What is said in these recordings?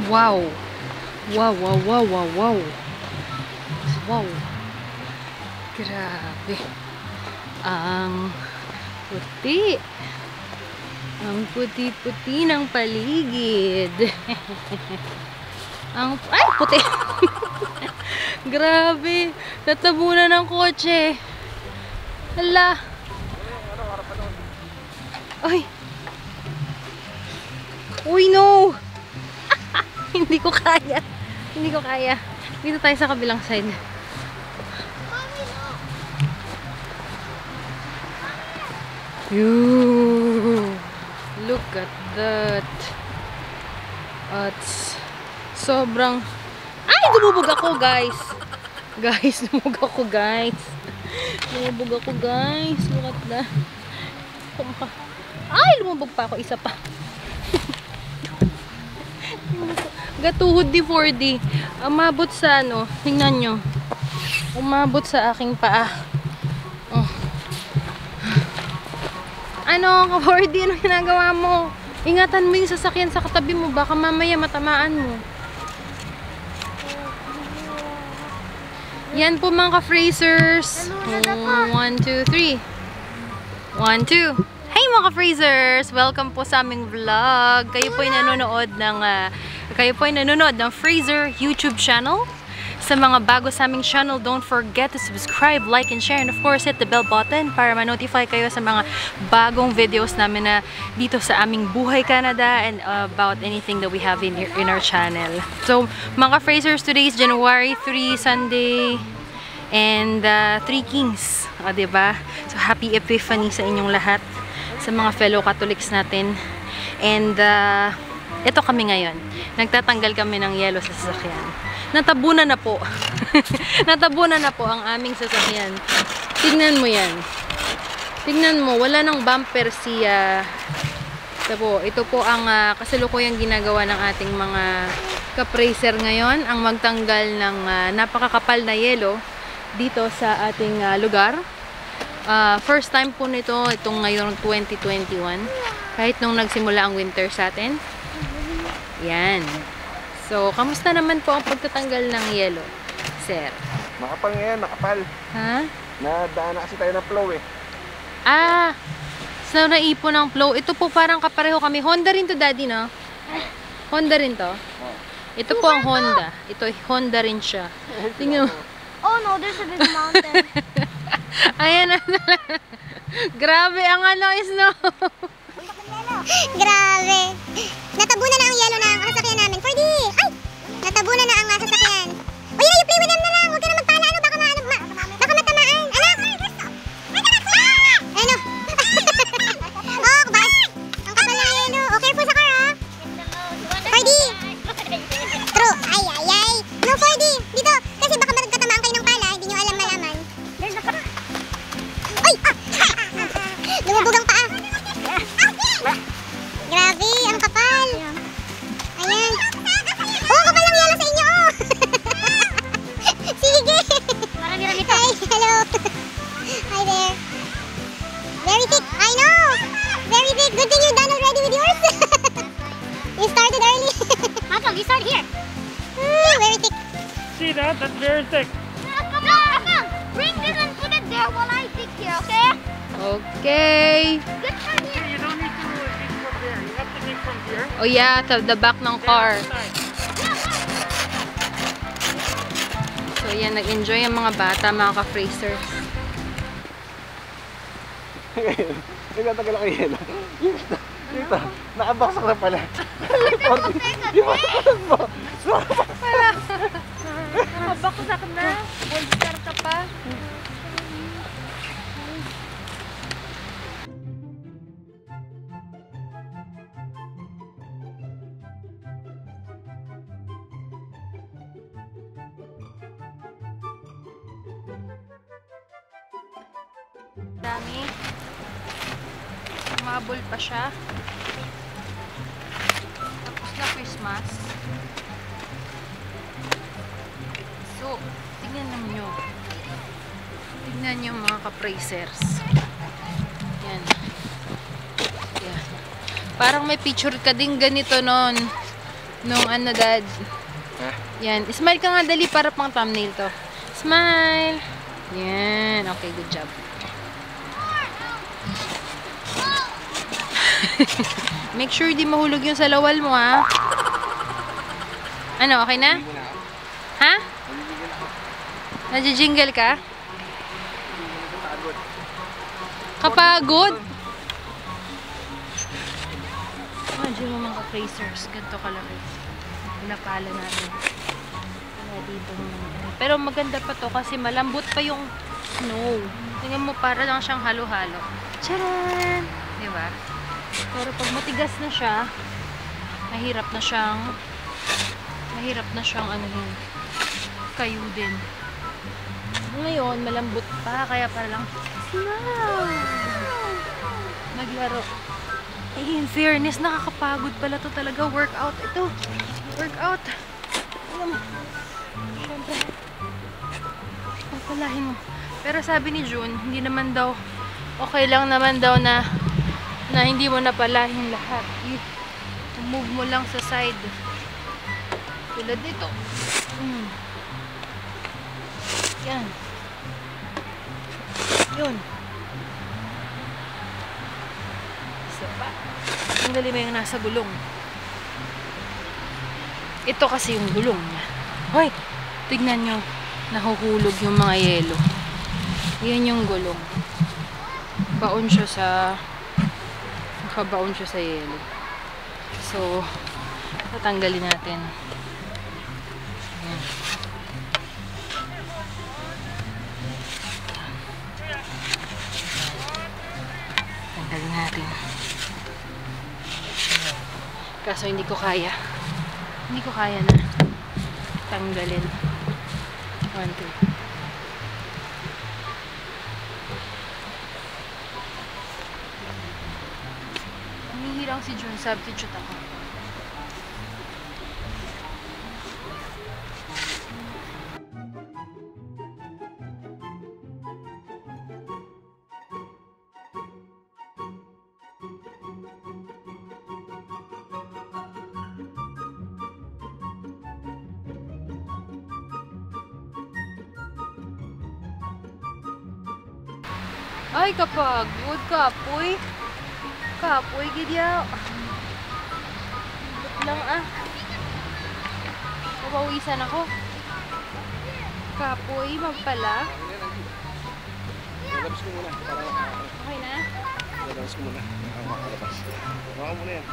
Wow. Wow, wow, wow, wow, wow. Wow. Grabe. Ang puti. Ang puti-puti ng paligid. Ay, puti. Grabe. Natabunan ng kotse. Hala. Ay. Uy, no. Hindi ko kaya. Hindi ko kaya. Dito tayo sa kabilang side. Look at that. At sobrang... Ay! Dumubog ako, guys. Guys, dumubog ako, guys. Dumubog ako, guys. Look at that. Ay! Lumubog pa ako. Isa pa. Gatuhod di 4D. Umabot sa ano. Tingnan nyo. Umabot sa aking paa. Oh. Ano, ka-4D? Ano ginagawa mo? Ingatan mo yung sasakyan sa katabi mo. Baka mamaya matamaan mo. Yan po mga ka-Frasers. 1, 2, 3. 1, 2. Hey mga ka-Frasers! Welcome po sa aming vlog. Kayo po ay nanonood ng Fraser YouTube channel. Sa mga bago sa aming channel, don't forget to subscribe, like, and share. And of course, hit the bell button para ma-notify kayo sa mga bagong videos namin na dito sa aming Buhay Canada and about anything that we have in our channel. So, mga Frasers, today is January 3, Sunday, and 3 Kings. O, diba? So, happy Epiphany sa inyong lahat, sa mga fellow Catholics natin. And, ito kami ngayon. Nagtatanggal kami ng yelo sa sasakyan. Natabunan na po. Natabunan na po ang aming sasakyan. Tignan mo yan. Tignan mo, wala nang bumper siya. Ito po ang kasalukuyang ginagawa ng ating mga ka-Fraser ngayon. Ang magtanggal ng napakakapal na yelo dito sa ating lugar. First time po nito, itong ngayong 2021. Kahit nung nagsimula ang winter sa atin. Yan. So, kamusta naman po ang pagtatanggal ng yelo, sir? Makapal ngayon, makapal. Ha? Nadaan na kasi tayo ng flow eh. Ah! So, naipon ng flow. Ito po parang kapareho kami. Honda rin to, daddy, no? Honda rin to? Oh. Ito po ang Honda. Ito, Honda rin siya. Tingnan mo. Oh no, there's a big mountain. Ayan na. Grabe ang snow. Grabe. Natabunan na ang yelo ng sasakyan namin. 4D! Ay! Natabunan na ang sasakyan. Uy, you play with them na lang. Huwag ka na magpala. Ano? Baka matamaan. Anak! Ano? Oh, kapal. Ang kapal na yelo. Oh, careful sa car, ha? 4D! True. Ay, ay, ay. No, 4D. Dito. Kasi baka magkatamaan kayo ng pala. Hindi nyo alam malaman. Uy! Lumubog ang paa. Grabe, ang kapal. Ayan. Oh, kapal ang yelo sa inyo, oh. Sige. Marami-rami to. Hi, hello. Hi there. Very thick. I know. Very thick. Good thing you're done already with yours. You started early. Uncle, you start here. Very thick. See that? That's very thick. Come on. Bring this and put it there while I dig here, okay? Okay. Good turn here. You don't need to dig from there. You have to dig from here. Oh yeah, to the back ng car. So yan, nag-enjoy ang mga bata, mga ka-Frasers. Nagtatagal ako yelo. Dito, nakabaksak na pala. Yung mo. Wala. Nakabaksak na. Gold star ka pa. Dami. Umabol pa siya. Tapos na Christmas. So, tingnan naman nyo. Tingnan nyo mga ka-Frasers. Yan. Yan. Parang may picture ka din ganito nun. Nung ano, Dad. Ha? Yan. Smile ka nga, dali, para pang thumbnail to. Smile. Yan. Okay, good job. Make sure di mahulog yung salawal mo, ha? Ano, okay na? Ha? Nadjijingle ka? Kapagod? Imagine mo mga tracers. Ganito kalaki. Pinapala natin. Kaya dito naman. Pero maganda pa to kasi malambot pa yung snow. Tingnan mo, para lang siyang halo-halo. Tcharan! Diba? Pero pag matigas na siya, mahirap na siyang anuhin. Kayo din. Ngayon, malambot pa. Kaya para lang maglaro. In fairness, nakakapagod pala to talaga. Workout. Ito. Workout. Alam mo. Siyempre. Pagpalahin mo. Pero sabi ni June, hindi naman daw, okay lang naman daw na hindi mo napalahin lahat. Move mo lang sa side. Tulad dito. Yan. Yun. Isa pa. Tanggalin mo yung nasa gulong. Ito kasi yung gulong niya. Hoy! Tignan nyo. Nahuhulog yung mga yelo. Yan yung gulong. Baon siya sa... Nakabaon siya sa yelo. So, tatanggalin natin. Ayan. Tanggalin natin. Kaso hindi ko kaya. Hindi ko kaya na tanggalin. 1, 2. Humihirang si June. Substitute ako. Ay, kapagod, kapoy. Kapoy, gidya. Ba't lang Papawisan ako. Kapoy, magpala. Lalabas ko muna. Okay na? Lalabas ko muna. Makalabas. Baka muna yan.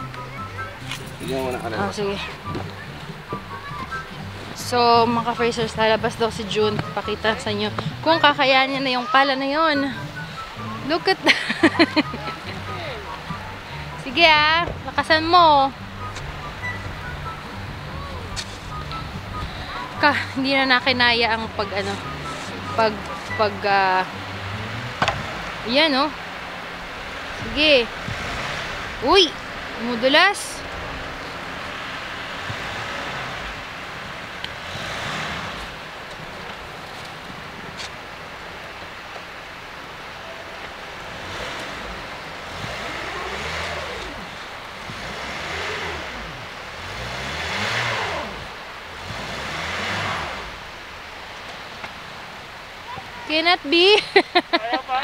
Bigyan mo na kalabas. Sige. So, mga ka-frasers, lalabas daw si June. Pakita sa inyo kung kakayanin na yung pala na yon. Look at that. Sige lakasan mo. Hindi na nakinaya ang yan Sige. Uy, mudulas. Cannot be. Kaya pa?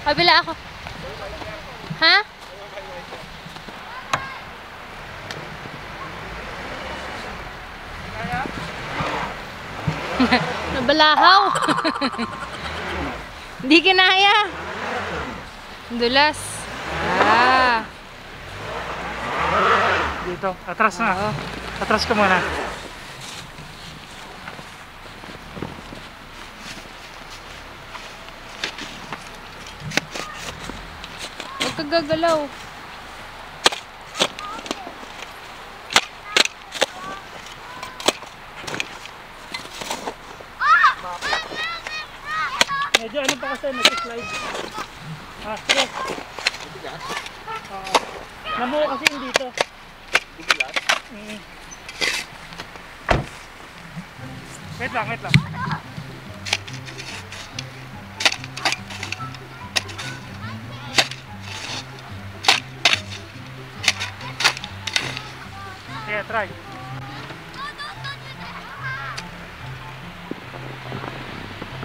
Kabila ako. Ha? Kaya? Nabalahaw. Hindi kinaya. Dulas. Dito. Atras na. Oo. Atras ka muna. Kagagalaw. Medyo ano pa kasi, nag-slide. Stress. Namuha kasi yung dito. Wait lang. Sige, try.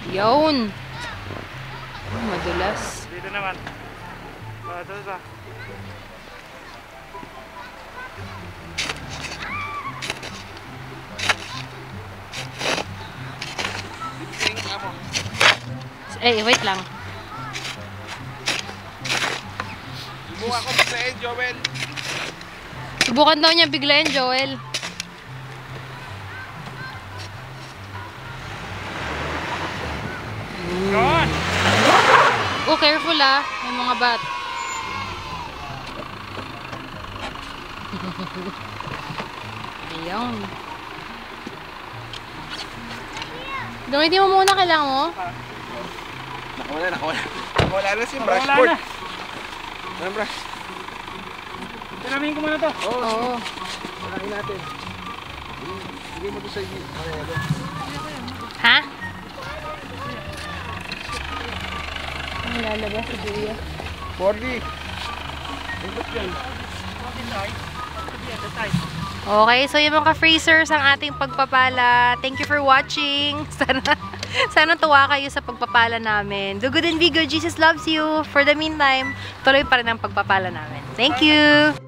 Yun. Madulas. Dito naman. Ito ba? Wait lang. Subukan ko biglayin, Joel. Subukan daw niya biglayin, Joel. Yun! Oh, careful ah. May mga bat. Ayun. Gamitin mo muna, kailangan mo. Nakawala na si brush board. Anong brush? Tinamin ko muna to. Oo. Panahin natin. Sige mo doon sa inyo. Ha? Ang lalabas si Julia. 40. Okay, so yung mga ka-freezers ang ating pagpapala. Thank you for watching. Sana tuwa kayo sa pagpapala namin. Do good and be good. Jesus loves you. For the meantime, tuloy pa rin ang pagpapala namin. Thank you!